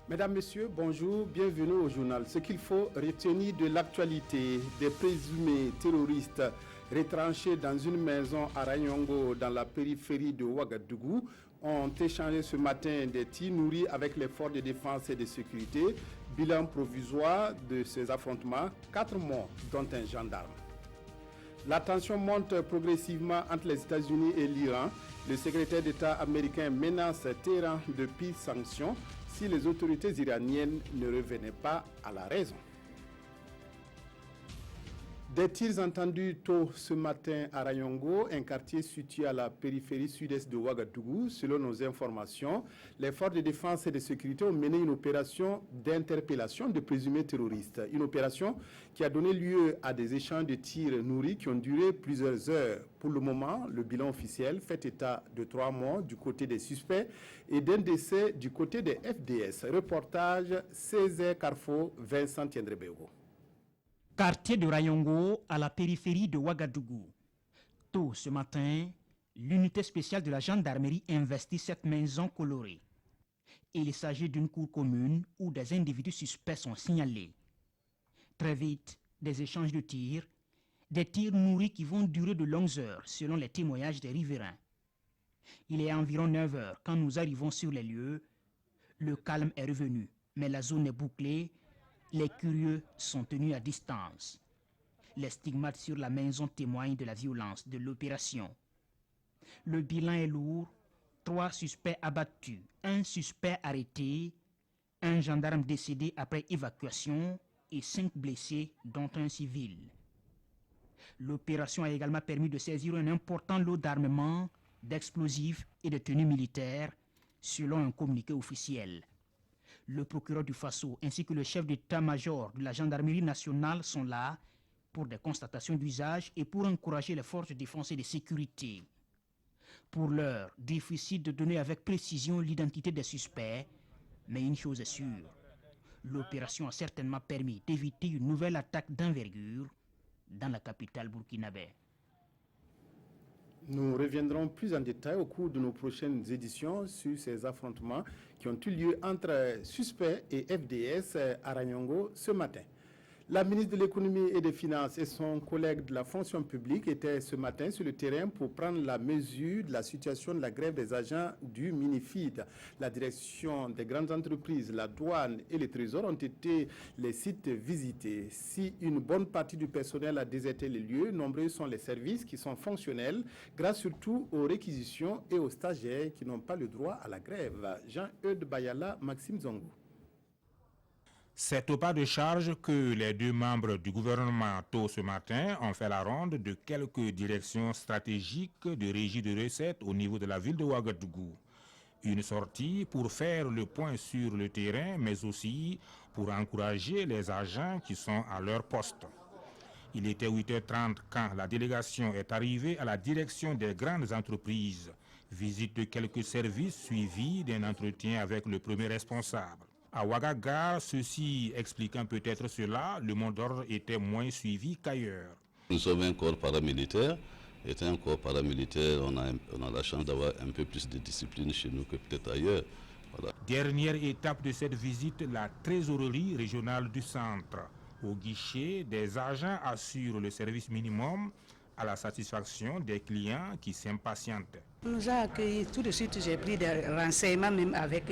Mesdames, Messieurs, bonjour, bienvenue au journal. Ce qu'il faut retenir de l'actualité des présumés terroristes retranchés dans une maison à Rayongo dans la périphérie de Ouagadougou ont échangé ce matin des tirs nourris avec les forces de défense et de sécurité. Bilan provisoire de ces affrontements, 4 morts, dont un gendarme. La tension monte progressivement entre les États-Unis et l'Iran. Le secrétaire d'État américain menace Téhéran de pires sanctions si les autorités iraniennes ne revenaient pas à la raison. Des tirs entendus tôt ce matin à Rayongo, un quartier situé à la périphérie sud-est de Ouagadougou. Selon nos informations, les forces de défense et de sécurité ont mené une opération d'interpellation de présumés terroristes. Une opération qui a donné lieu à des échanges de tirs nourris qui ont duré plusieurs heures. Pour le moment, le bilan officiel fait état de 3 morts du côté des suspects et d'un décès du côté des FDS. Reportage Césaire Carrefour, Vincent Tiendrebego. Quartier de Rayongo, à la périphérie de Ouagadougou. Tôt ce matin, l'unité spéciale de la gendarmerie investit cette maison colorée. Il s'agit d'une cour commune où des individus suspects sont signalés. Très vite, des échanges de tirs, des tirs nourris qui vont durer de longues heures selon les témoignages des riverains. Il est environ 9 heures quand nous arrivons sur les lieux. Le calme est revenu, mais la zone est bouclée. Les curieux sont tenus à distance. Les stigmates sur la maison témoignent de la violence de l'opération. Le bilan est lourd. 3 suspects abattus, 1 suspect arrêté, 1 gendarme décédé après évacuation et 5 blessés, dont un civil. L'opération a également permis de saisir un important lot d'armements, d'explosifs et de tenues militaires, selon un communiqué officiel. Le procureur du Faso ainsi que le chef d'état-major de la gendarmerie nationale sont là pour des constatations d'usage et pour encourager les forces de défense et de sécurité. Pour l'heure, difficile de donner avec précision l'identité des suspects, mais une chose est sûre, l'opération a certainement permis d'éviter une nouvelle attaque d'envergure dans la capitale burkinabé. Nous reviendrons plus en détail au cours de nos prochaines éditions sur ces affrontements qui ont eu lieu entre suspects et FDS à Rayongo ce matin. La ministre de l'économie et des finances et son collègue de la fonction publique étaient ce matin sur le terrain pour prendre la mesure de la situation de la grève des agents du Minifid. La direction des grandes entreprises, la douane et les trésors ont été les sites visités. Si une bonne partie du personnel a déserté les lieux, nombreux sont les services qui sont fonctionnels grâce surtout aux réquisitions et aux stagiaires qui n'ont pas le droit à la grève. Jean-Eudes Bayala, Maxime Zongo. C'est au pas de charge que les 2 membres du gouvernement tôt ce matin ont fait la ronde de quelques directions stratégiques de régie de recettes au niveau de la ville de Ouagadougou. Une sortie pour faire le point sur le terrain, mais aussi pour encourager les agents qui sont à leur poste. Il était 8h30 quand la délégation est arrivée à la direction des grandes entreprises. Visite de quelques services suivis d'un entretien avec le premier responsable. À Ouagagar, ceci expliquant peut-être cela, le mot d'ordre était moins suivi qu'ailleurs. Nous sommes un corps paramilitaire. Étant un corps paramilitaire, on a la chance d'avoir un peu plus de discipline chez nous que peut-être ailleurs. Voilà. Dernière étape de cette visite, la trésorerie régionale du centre. Au guichet, des agents assurent le service minimum à la satisfaction des clients qui s'impatientent. On nous a accueillis tout de suite, j'ai pris des renseignements même avec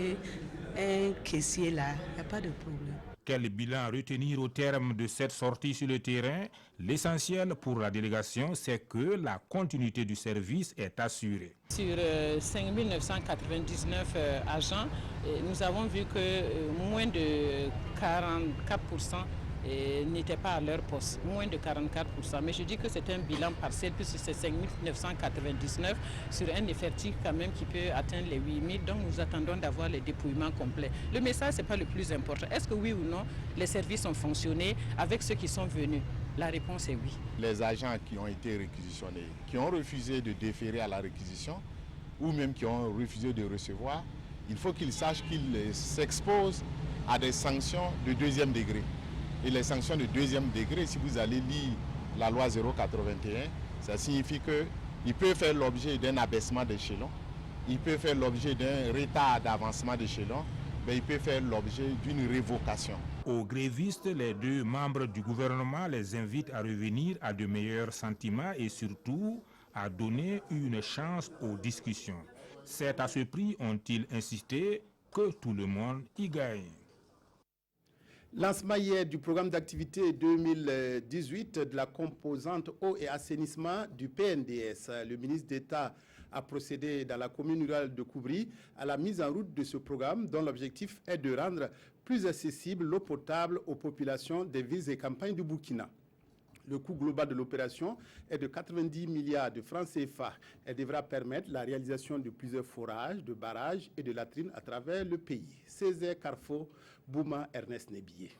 un caissier là, il n'y a pas de problème. Quel bilan retenir au terme de cette sortie sur le terrain? L'essentiel pour la délégation, c'est que la continuité du service est assurée. Sur 5 999 agents, nous avons vu que moins de 44% n'étaient pas à leur poste, moins de 44%. Mais je dis que c'est un bilan partiel puisque c'est 5 999 sur un effectif quand même qui peut atteindre les 8 000. Donc nous attendons d'avoir les dépouillements complets. Le message, ce n'est pas le plus important. Est-ce que oui ou non, les services ont fonctionné avec ceux qui sont venus? La réponse est oui. Les agents qui ont été réquisitionnés, qui ont refusé de déférer à la réquisition ou même qui ont refusé de recevoir, il faut qu'ils sachent qu'ils s'exposent à des sanctions de 2e degré. Et les sanctions de 2e degré, si vous allez lire la loi 081, ça signifie qu'il peut faire l'objet d'un abaissement d'échelon, il peut faire l'objet d'un retard d'avancement d'échelon, il peut faire l'objet d'une révocation. Aux grévistes, les 2 membres du gouvernement les invitent à revenir à de meilleurs sentiments et surtout à donner une chance aux discussions. C'est à ce prix, ont-ils insisté, que tout le monde y gagne. Lancement hier du programme d'activité 2018 de la composante eau et assainissement du PNDS. Le ministre d'État a procédé dans la commune rurale de Koubri à la mise en route de ce programme dont l'objectif est de rendre plus accessible l'eau potable aux populations des villes et campagnes du Burkina. Le coût global de l'opération est de 90 milliards de francs CFA. Elle devra permettre la réalisation de plusieurs forages, de barrages et de latrines à travers le pays. Césaire Carrefour, Bouma, Ernest Nébié.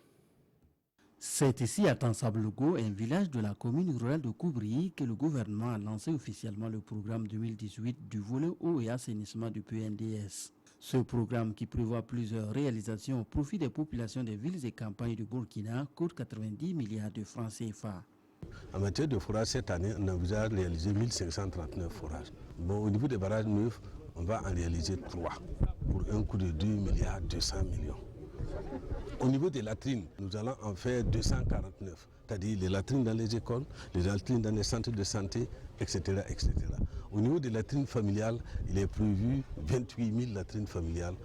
C'est ici à Tansablogo, un village de la commune rurale de Koubri, que le gouvernement a lancé officiellement le programme 2018 du volet eau et assainissement du PNDS. Ce programme, qui prévoit plusieurs réalisations au profit des populations des villes et campagnes du Burkina, coûte 90 milliards de francs CFA. En matière de forage, cette année, on envisage de réaliser 1539 forages. Bon, au niveau des barrages neufs, on va en réaliser 3 pour un coût de 2 milliards 200 millions. Au niveau des latrines, nous allons en faire 249, c'est-à-dire les latrines dans les écoles, les latrines dans les centres de santé, etc., etc. Au niveau des latrines familiales, il est prévu 28 000 latrines familiales.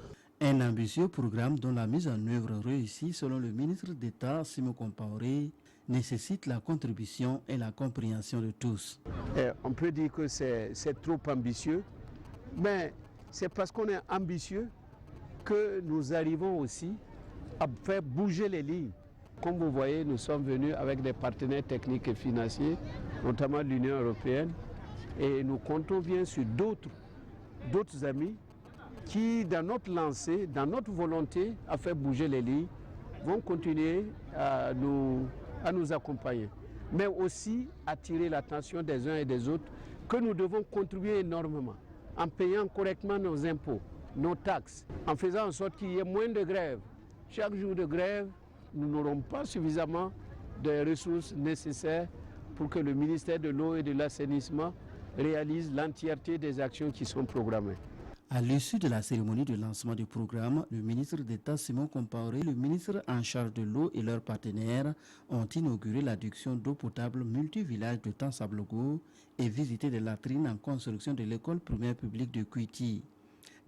Un ambitieux programme dont la mise en œuvre réussie, selon le ministre d'État Simon Compaoré, nécessite la contribution et la compréhension de tous. On peut dire que c'est trop ambitieux, mais c'est parce qu'on est ambitieux que nous arrivons aussi à faire bouger les lignes. Comme vous voyez, nous sommes venus avec des partenaires techniques et financiers, notamment l'Union européenne, et nous comptons bien sur d'autres amis qui, dans notre lancée, dans notre volonté à faire bouger les lignes, vont continuer à nous accompagner. Mais aussi attirer l'attention des uns et des autres que nous devons contribuer énormément en payant correctement nos impôts, nos taxes, en faisant en sorte qu'il y ait moins de grèves. Chaque jour de grève, nous n'aurons pas suffisamment de ressources nécessaires pour que le ministère de l'eau et de l'assainissement réalise l'entièreté des actions qui sont programmées. À l'issue de la cérémonie de lancement du programme, le ministre d'État Simon Compaoré, le ministre en charge de l'eau et leurs partenaires ont inauguré l'adduction d'eau potable multivillage de Tansablogo et visité des latrines en construction de l'école primaire publique de Kuiti.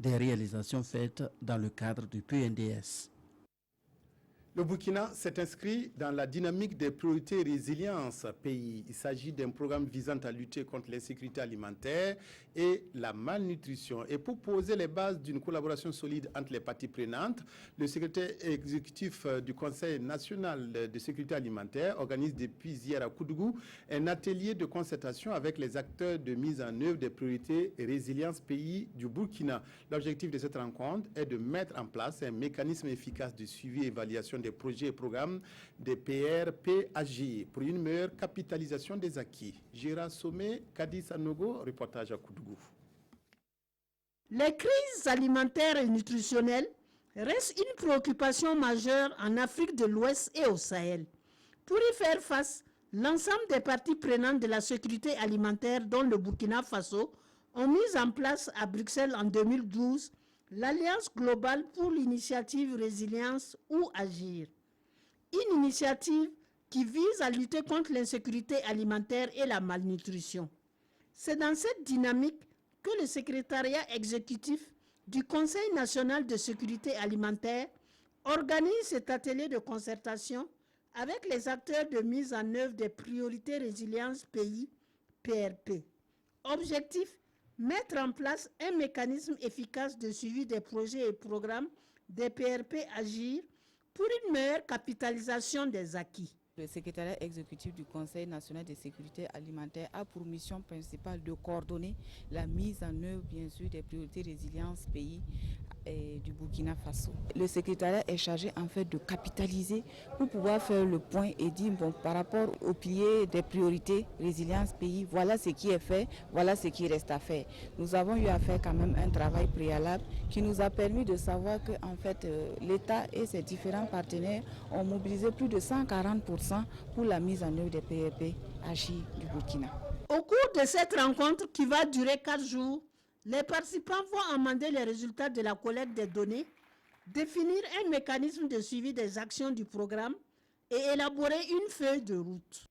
Des réalisations faites dans le cadre du PNDS. Le Burkina s'est inscrit dans la dynamique des priorités résilience pays. Il s'agit d'un programme visant à lutter contre l'insécurité alimentaire et la malnutrition. Et pour poser les bases d'une collaboration solide entre les parties prenantes, le secrétaire exécutif du Conseil national de sécurité alimentaire organise depuis hier à Koudougou un atelier de concertation avec les acteurs de mise en œuvre des priorités résilience pays du Burkina. L'objectif de cette rencontre est de mettre en place un mécanisme efficace de suivi et évaluation des projets et programmes des PRP-AG pour une meilleure capitalisation des acquis. Gérard Sommet, Kadi Sanogo, reportage à Koudougou. Les crises alimentaires et nutritionnelles restent une préoccupation majeure en Afrique de l'Ouest et au Sahel. Pour y faire face, l'ensemble des parties prenantes de la sécurité alimentaire, dont le Burkina Faso, ont mis en place à Bruxelles en 2012 l'Alliance globale pour l'initiative Résilience ou Agir. Une initiative qui vise à lutter contre l'insécurité alimentaire et la malnutrition. C'est dans cette dynamique que le secrétariat exécutif du Conseil national de sécurité alimentaire organise cet atelier de concertation avec les acteurs de mise en œuvre des priorités résilience pays, PRP. Objectif: mettre en place un mécanisme efficace de suivi des projets et programmes des PRP Agir pour une meilleure capitalisation des acquis. Le secrétariat exécutif du Conseil national de sécurité alimentaire a pour mission principale de coordonner la mise en œuvre, bien sûr, des priorités résilience pays du Burkina Faso. Le secrétariat est chargé en fait de capitaliser pour pouvoir faire le point et dire bon, par rapport au pilier des priorités résilience pays, voilà ce qui est fait, voilà ce qui reste à faire. Nous avons eu à faire quand même un travail préalable qui nous a permis de savoir que en fait l'État et ses différents partenaires ont mobilisé plus de 140% pour la mise en œuvre des PRP AGI du Burkina. Au cours de cette rencontre qui va durer 4 jours, les participants vont amender les résultats de la collecte des données, définir un mécanisme de suivi des actions du programme et élaborer une feuille de route.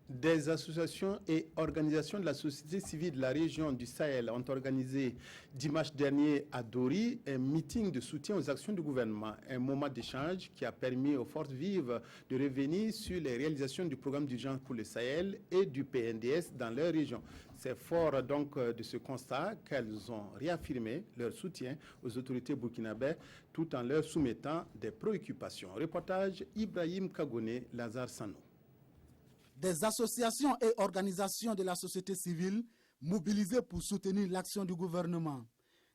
Des associations et organisations de la société civile de la région du Sahel ont organisé dimanche dernier à Dori un meeting de soutien aux actions du gouvernement, un moment d'échange qui a permis aux forces vives de revenir sur les réalisations du programme d'urgence pour le Sahel et du PNDS dans leur région. C'est fort donc de ce constat qu'elles ont réaffirmé leur soutien aux autorités burkinabées tout en leur soumettant des préoccupations. Reportage Ibrahim Kagone, Lazare Sano. Des associations et organisations de la société civile mobilisées pour soutenir l'action du gouvernement.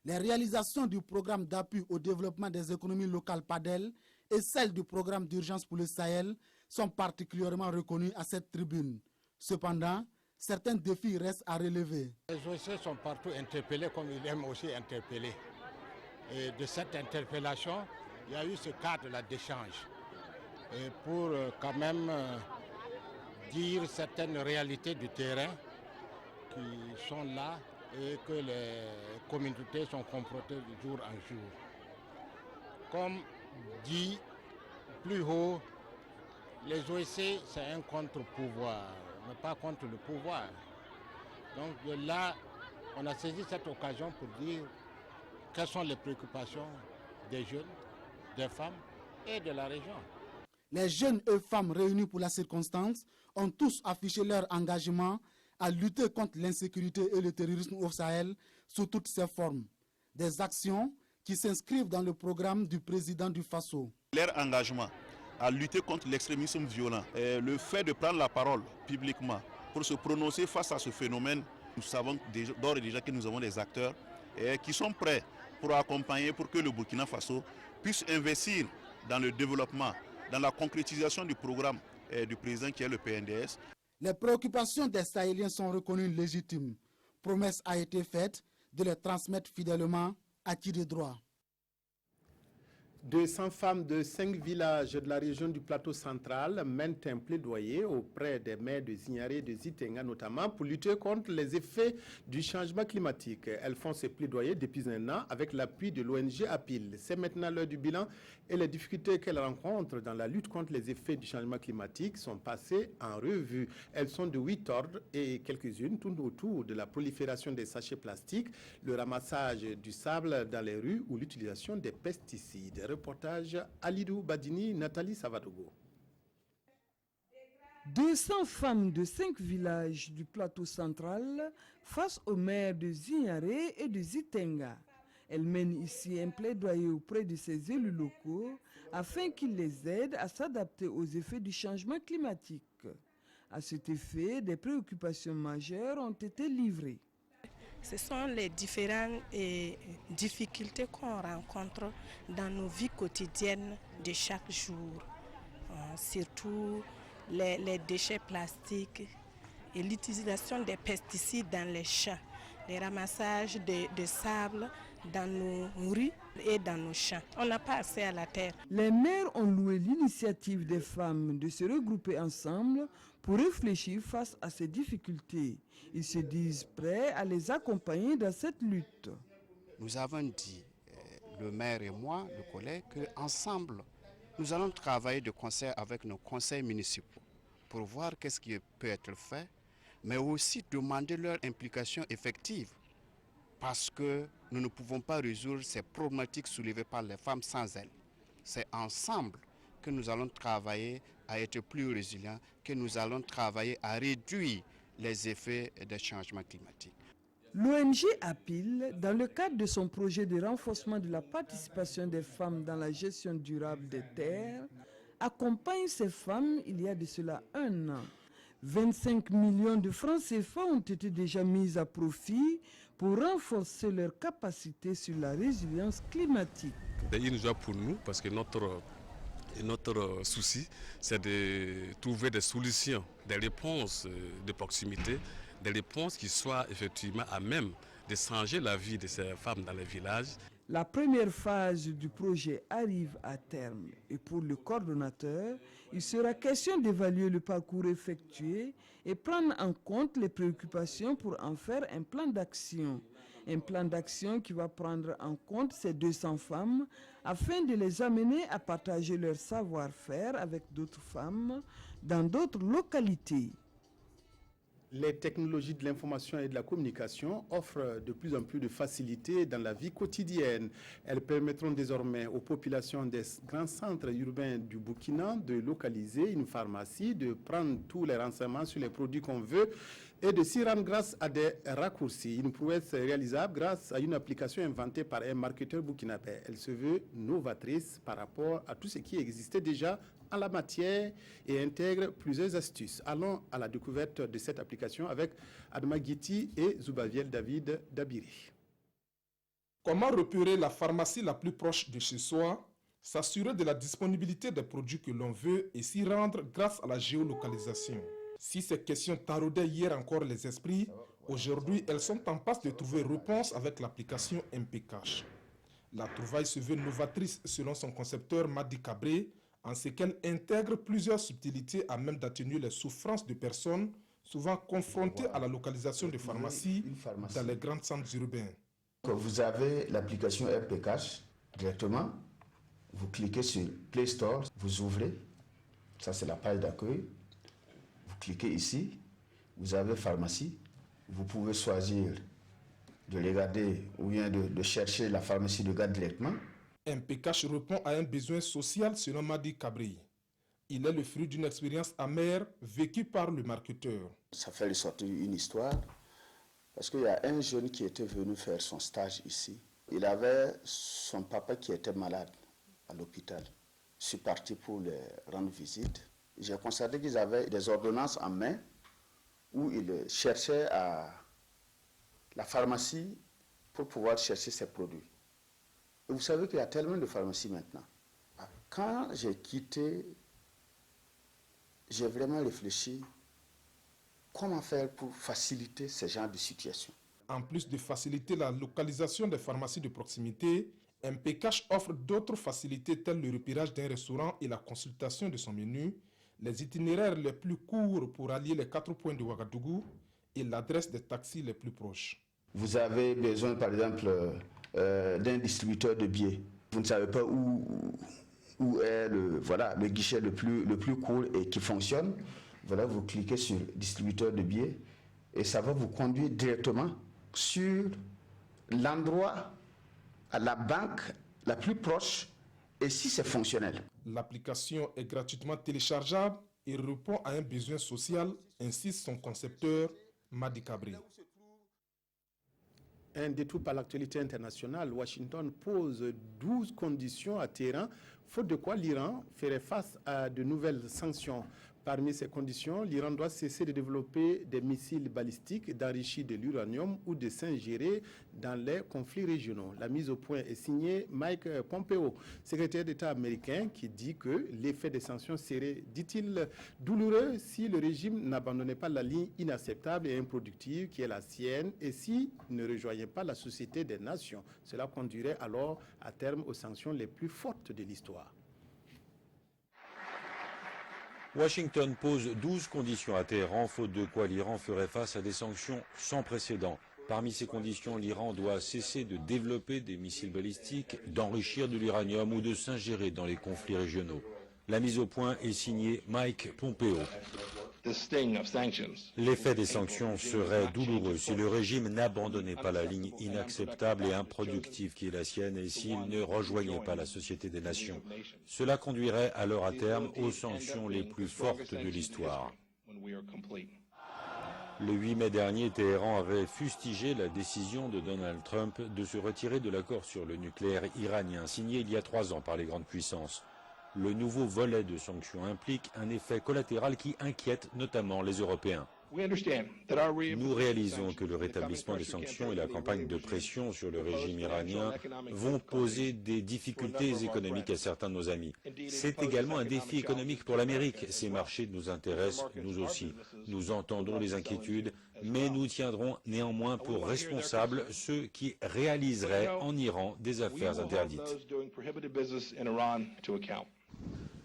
Les réalisations du programme d'appui au développement des économies locales PADEL et celles du programme d'urgence pour le Sahel sont particulièrement reconnues à cette tribune. Cependant, certains défis restent à relever. Les OSC sont partout interpellés comme ils aiment aussi interpeller. Et de cette interpellation, il y a eu ce cadre d'échange. Et pour quand même dire certaines réalités du terrain qui sont là et que les communautés sont confrontées de jour en jour. Comme dit plus haut, les OSC c'est un contre-pouvoir, mais pas contre le pouvoir. Donc de là, on a saisi cette occasion pour dire quelles sont les préoccupations des jeunes, des femmes et de la région. Les jeunes et femmes réunis pour la circonstance ont tous affiché leur engagement à lutter contre l'insécurité et le terrorisme au Sahel sous toutes ses formes. Des actions qui s'inscrivent dans le programme du président du Faso. Leur engagement à lutter contre l'extrémisme violent, le fait de prendre la parole publiquement pour se prononcer face à ce phénomène, nous savons d'ores et déjà que nous avons des acteurs qui sont prêts pour accompagner, pour que le Burkina Faso puisse investir dans le développement, dans la concrétisation du programme du président qui est le PNDS. Les préoccupations des Sahéliens sont reconnues légitimes. Promesse a été faite de les transmettre fidèlement à qui de droit. 200 femmes de 5 villages de la région du plateau central mènent un plaidoyer auprès des maires de Zignaré et de Zitenga notamment pour lutter contre les effets du changement climatique. Elles font ces plaidoyers depuis un an avec l'appui de l'ONG APIL. C'est maintenant l'heure du bilan et les difficultés qu'elles rencontrent dans la lutte contre les effets du changement climatique sont passées en revue. Elles sont de 8 ordres et quelques-unes tournent autour de la prolifération des sachets plastiques, le ramassage du sable dans les rues ou l'utilisation des pesticides. Reportage Alidou Badini, Nathalie Savadogo. 200 femmes de 5 villages du plateau central face aux maires de Zignaré et de Zitenga. Elles mènent ici un plaidoyer auprès de ces élus locaux afin qu'ils les aident à s'adapter aux effets du changement climatique. À cet effet, des préoccupations majeures ont été livrées. Ce sont les différentes difficultés qu'on rencontre dans nos vies quotidiennes de chaque jour. Surtout les déchets plastiques et l'utilisation des pesticides dans les champs, les ramassages de sable dans nos rues et dans nos champs. On n'a pas accès à la terre. Les maires ont loué l'initiative des femmes de se regrouper ensemble pour réfléchir face à ces difficultés. Ils se disent prêts à les accompagner dans cette lutte. Nous avons dit, le maire et moi, le collègue, qu'ensemble, nous allons travailler de concert avec nos conseils municipaux pour voir qu'est-ce qui peut être fait, mais aussi demander leur implication effective parce que nous ne pouvons pas résoudre ces problématiques soulevées par les femmes sans elles. C'est ensemble que nous allons travailler à être plus résilients, que nous allons travailler à réduire les effets des changements climatiques. L'ONG APIL, dans le cadre de son projet de renforcement de la participation des femmes dans la gestion durable des terres, accompagne ces femmes il y a de cela un an. 25 millions de francs CFA ont été déjà mis à profit pour renforcer leur capacité sur la résilience climatique. C'est une joie pour nous parce que notre souci, c'est de trouver des solutions, des réponses de proximité, des réponses qui soient effectivement à même de changer la vie de ces femmes dans les villages. La première phase du projet arrive à terme et pour le coordonnateur, il sera question d'évaluer le parcours effectué et prendre en compte les préoccupations pour en faire un plan d'action. Un plan d'action qui va prendre en compte ces 200 femmes afin de les amener à partager leur savoir-faire avec d'autres femmes dans d'autres localités. Les technologies de l'information et de la communication offrent de plus en plus de facilités dans la vie quotidienne. Elles permettront désormais aux populations des grands centres urbains du Burkina de localiser une pharmacie, de prendre tous les renseignements sur les produits qu'on veut et de s'y rendre grâce à des raccourcis. Une prouesse réalisable grâce à une application inventée par un marketeur burkinabé. Elle se veut novatrice par rapport à tout ce qui existait déjà en la matière et intègre plusieurs astuces. Allons à la découverte de cette application avec Adama Guiti et Zoubaviel David Dabiri. Comment repérer la pharmacie la plus proche de chez soi, s'assurer de la disponibilité des produits que l'on veut et s'y rendre grâce à la géolocalisation? Si ces questions taraudaient hier encore les esprits, aujourd'hui elles sont en passe de trouver réponse avec l'application MP-Cash. La trouvaille se veut novatrice selon son concepteur Madi Cabré, en ce qu'elle intègre plusieurs subtilités à même d'atténuer les souffrances de personnes souvent confrontées à la localisation de pharmacies dans les grands centres urbains. Quand vous avez l'application MP-Cash, directement, vous cliquez sur Play Store, vous ouvrez, ça c'est la page d'accueil, vous cliquez ici, vous avez pharmacie, vous pouvez choisir de regarder ou bien de chercher la pharmacie de garde directement. MP-Cash répond à un besoin social selon Madi Cabri. Il est le fruit d'une expérience amère vécue par le marketeur. Ça fait ressortir une histoire parce qu'il y a un jeune qui était venu faire son stage ici. Il avait son papa qui était malade à l'hôpital. Je suis parti pour les rendre visite. J'ai constaté qu'ils avaient des ordonnances en main où ils cherchaient à la pharmacie pour pouvoir chercher ses produits. Et vous savez qu'il y a tellement de pharmacies maintenant. Quand j'ai quitté, j'ai vraiment réfléchi comment faire pour faciliter ce genre de situation. En plus de faciliter la localisation des pharmacies de proximité, MP-Cash offre d'autres facilités telles le repérage d'un restaurant et la consultation de son menu, les itinéraires les plus courts pour allier les 4 points de Ouagadougou et l'adresse des taxis les plus proches. Vous avez besoin, par exemple, d'un distributeur de billets. Vous ne savez pas où est le guichet le plus court et qui fonctionne. Voilà, vous cliquez sur distributeur de billets et ça va vous conduire directement sur l'endroit, à la banque la plus proche et si c'est fonctionnel. L'application est gratuitement téléchargeable et répond à un besoin social, insiste son concepteur Madi Cabri. Un détour par l'actualité internationale, Washington pose 12 conditions à Téhéran, faute de quoi l'Iran ferait face à de nouvelles sanctions. Parmi ces conditions, l'Iran doit cesser de développer des missiles balistiques, d'enrichir de l'uranium ou de s'ingérer dans les conflits régionaux. La mise au point est signée Mike Pompeo, secrétaire d'État américain, qui dit que l'effet des sanctions serait, dit-il, douloureux si le régime n'abandonnait pas la ligne inacceptable et improductive qui est la sienne et s'il ne rejoignait pas la Société des Nations. Cela conduirait alors à terme aux sanctions les plus fortes de l'histoire. Washington pose 12 conditions à Téhéran, faute de quoi l'Iran ferait face à des sanctions sans précédent. Parmi ces conditions, l'Iran doit cesser de développer des missiles balistiques, d'enrichir de l'uranium ou de s'ingérer dans les conflits régionaux. La mise au point est signée Mike Pompeo. L'effet des sanctions serait douloureux si le régime n'abandonnait pas la ligne inacceptable et improductive qui est la sienne et s'il ne rejoignait pas la Société des Nations. Cela conduirait alors à terme aux sanctions les plus fortes de l'histoire. Le 8 mai dernier, Téhéran avait fustigé la décision de Donald Trump de se retirer de l'accord sur le nucléaire iranien signé il y a 3 ans par les grandes puissances. Le nouveau volet de sanctions implique un effet collatéral qui inquiète notamment les Européens. Nous réalisons que le rétablissement des sanctions et la campagne de pression sur le régime iranien vont poser des difficultés économiques à certains de nos amis. C'est également un défi économique pour l'Amérique. Ces marchés nous intéressent, nous aussi. Nous entendons les inquiétudes, mais nous tiendrons néanmoins pour responsables ceux qui réaliseraient en Iran des affaires interdites.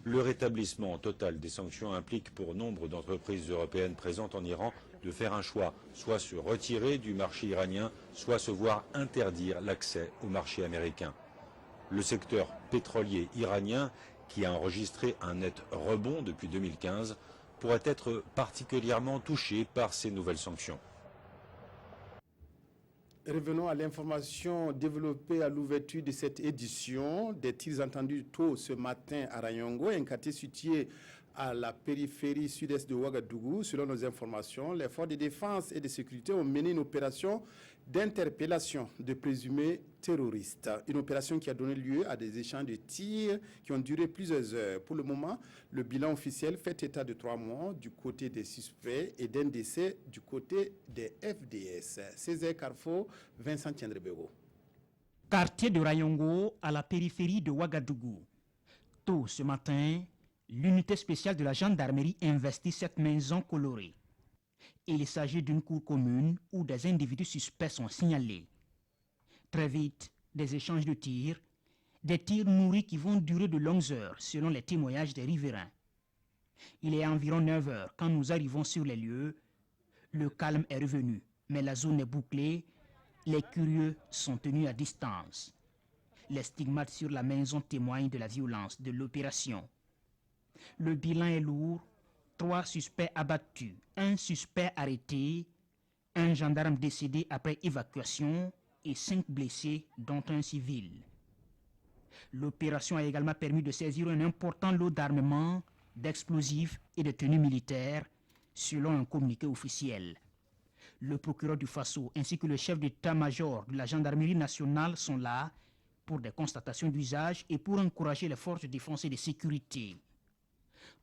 Le rétablissement total des sanctions implique pour nombre d'entreprises européennes présentes en Iran de faire un choix, soit se retirer du marché iranien, soit se voir interdire l'accès au marché américain. Le secteur pétrolier iranien, qui a enregistré un net rebond depuis 2015, pourrait être particulièrement touché par ces nouvelles sanctions. Revenons à l'information développée à l'ouverture de cette édition. Des tirs entendus tôt ce matin à Rayongo, un quartier situé à la périphérie sud-est de Ouagadougou. Selon nos informations, les forces de défense et de sécurité ont mené une opération d'interpellation de présumés terroristes. Une opération qui a donné lieu à des échanges de tirs qui ont duré plusieurs heures. Pour le moment, le bilan officiel fait état de 3 morts du côté des suspects et d'un décès du côté des FDS. Césaire Carrefour, Vincent Tiendrebego. Quartier de Rayongo, à la périphérie de Ouagadougou. Tôt ce matin, l'unité spéciale de la gendarmerie investit cette maison colorée. Il s'agit d'une cour commune où des individus suspects sont signalés. Très vite, des échanges de tirs, des tirs nourris qui vont durer de longues heures selon les témoignages des riverains. Il est environ 9 heures quand nous arrivons sur les lieux. Le calme est revenu, mais la zone est bouclée. Les curieux sont tenus à distance. Les stigmates sur la maison témoignent de la violence de l'opération. Le bilan est lourd. 3 suspects abattus, 1 suspect arrêté, 1 gendarme décédé après évacuation et 5 blessés, dont un civil. L'opération a également permis de saisir un important lot d'armements, d'explosifs et de tenues militaires, selon un communiqué officiel. Le procureur du Faso ainsi que le chef d'état-major de la gendarmerie nationale sont là pour des constatations d'usage et pour encourager les forces de défense et de sécurité.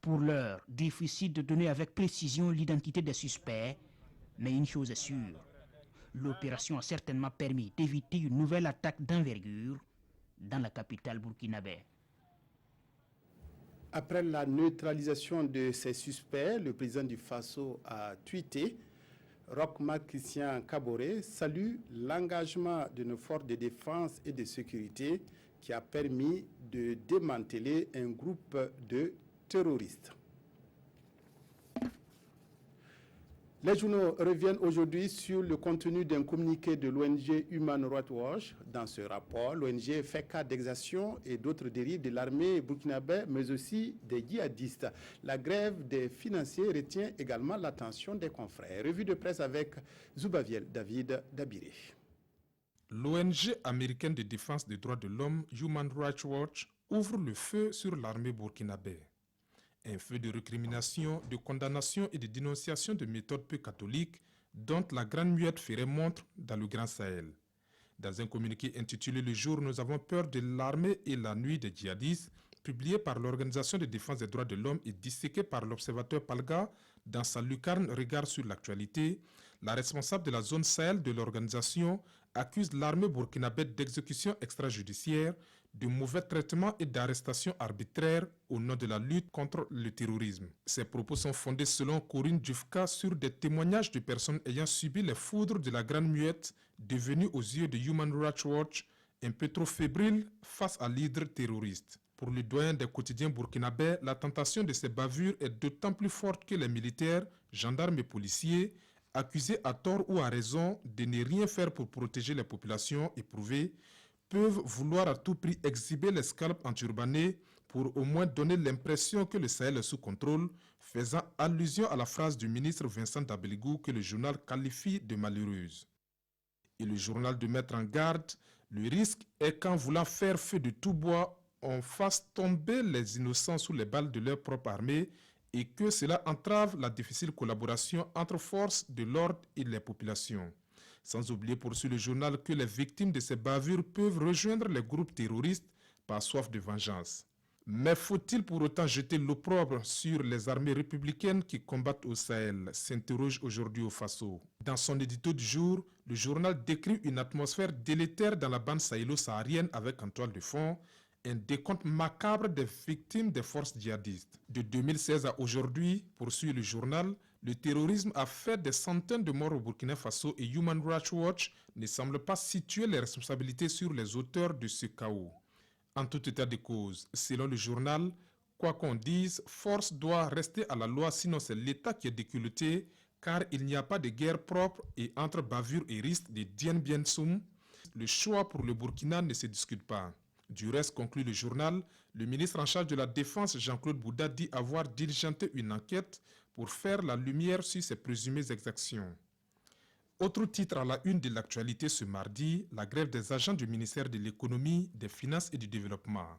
Pour l'heure, difficile de donner avec précision l'identité des suspects, mais une chose est sûre, l'opération a certainement permis d'éviter une nouvelle attaque d'envergure dans la capitale burkinabé. Après la neutralisation de ces suspects, le président du Faso a tweeté. Roch-Marc Christian Kaboré salue l'engagement de nos forces de défense et de sécurité qui a permis de démanteler un groupe de terroristes. Les journaux reviennent aujourd'hui sur le contenu d'un communiqué de l'ONG Human Rights Watch. Dans ce rapport, l'ONG fait cas d'exactions et d'autres dérives de l'armée burkinabé, mais aussi des djihadistes. La grève des financiers retient également l'attention des confrères. Revue de presse avec Zoubaviel David Dabiré. L'ONG américaine de défense des droits de l'homme Human Rights Watch ouvre le feu sur l'armée burkinabé. Un feu de récrimination, de condamnation et de dénonciation de méthodes peu catholiques dont la Grande Muette ferait montre dans le Grand Sahel. Dans un communiqué intitulé « Le jour où nous avons peur de l'armée et la nuit des djihadistes », publié par l'Organisation de défense des droits de l'homme et disséqué par l'observateur Palga dans sa lucarne Regard sur l'actualité, la responsable de la zone Sahel de l'organisation accuse l'armée burkinabé d'exécution extrajudiciaire, de mauvais traitements et d'arrestations arbitraires au nom de la lutte contre le terrorisme. Ces propos sont fondés selon Corinne Dufka sur des témoignages de personnes ayant subi les foudres de la Grande Muette, devenue aux yeux de Human Rights Watch un peu trop fébrile face à l'hydre terroriste. Pour le doyen des quotidiens burkinabés, la tentation de ces bavures est d'autant plus forte que les militaires, gendarmes et policiers, accusés à tort ou à raison de ne rien faire pour protéger les populations éprouvées, peuvent vouloir à tout prix exhiber les scalps enturbanés pour au moins donner l'impression que le Sahel est sous contrôle, faisant allusion à la phrase du ministre Vincent Dabéligou que le journal qualifie de malheureuse. Et le journal de mettre en garde, le risque est qu'en voulant faire feu de tout bois, on fasse tomber les innocents sous les balles de leur propre armée et que cela entrave la difficile collaboration entre forces de l'ordre et les populations. Sans oublier, poursuit le journal, que les victimes de ces bavures peuvent rejoindre les groupes terroristes par soif de vengeance. Mais faut-il pour autant jeter l'opprobre sur les armées républicaines qui combattent au Sahel, s'interroge aujourd'hui au Faso. Dans son édito du jour, le journal décrit une atmosphère délétère dans la bande sahélo-saharienne avec en toile de fond un décompte macabre des victimes des forces djihadistes. De 2016 à aujourd'hui, poursuit le journal, le terrorisme a fait des centaines de morts au Burkina Faso et Human Rights Watch ne semble pas situer les responsabilités sur les auteurs de ce chaos. En tout état de cause, selon le journal, quoi qu'on dise, force doit rester à la loi, sinon c'est l'État qui est déculotté, car il n'y a pas de guerre propre et entre bavure et risque de Dien Bien Phu, le choix pour le Burkina ne se discute pas. Du reste, conclut le journal, le ministre en charge de la Défense, Jean-Claude Bouda, dit avoir diligenté une enquête pour faire la lumière sur ces présumées exactions. Autre titre à la une de l'actualité ce mardi, la grève des agents du ministère de l'Économie, des Finances et du Développement.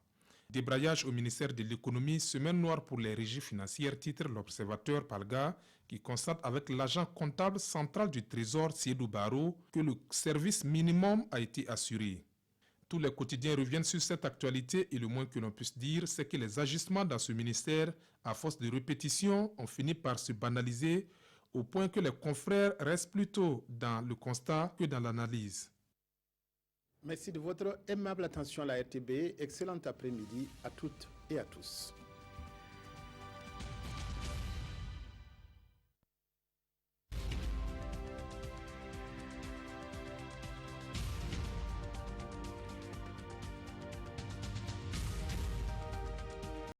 Débrayage au ministère de l'Économie, semaine noire pour les régies financières, titre l'Observateur Palga, qui constate avec l'agent comptable central du Trésor, Siedou Baro, que le service minimum a été assuré. Tous les quotidiens reviennent sur cette actualité et le moins que l'on puisse dire, c'est que les agissements dans ce ministère, à force de répétition, ont fini par se banaliser au point que les confrères restent plutôt dans le constat que dans l'analyse. Merci de votre aimable attention à la RTB. Excellent après-midi à toutes et à tous.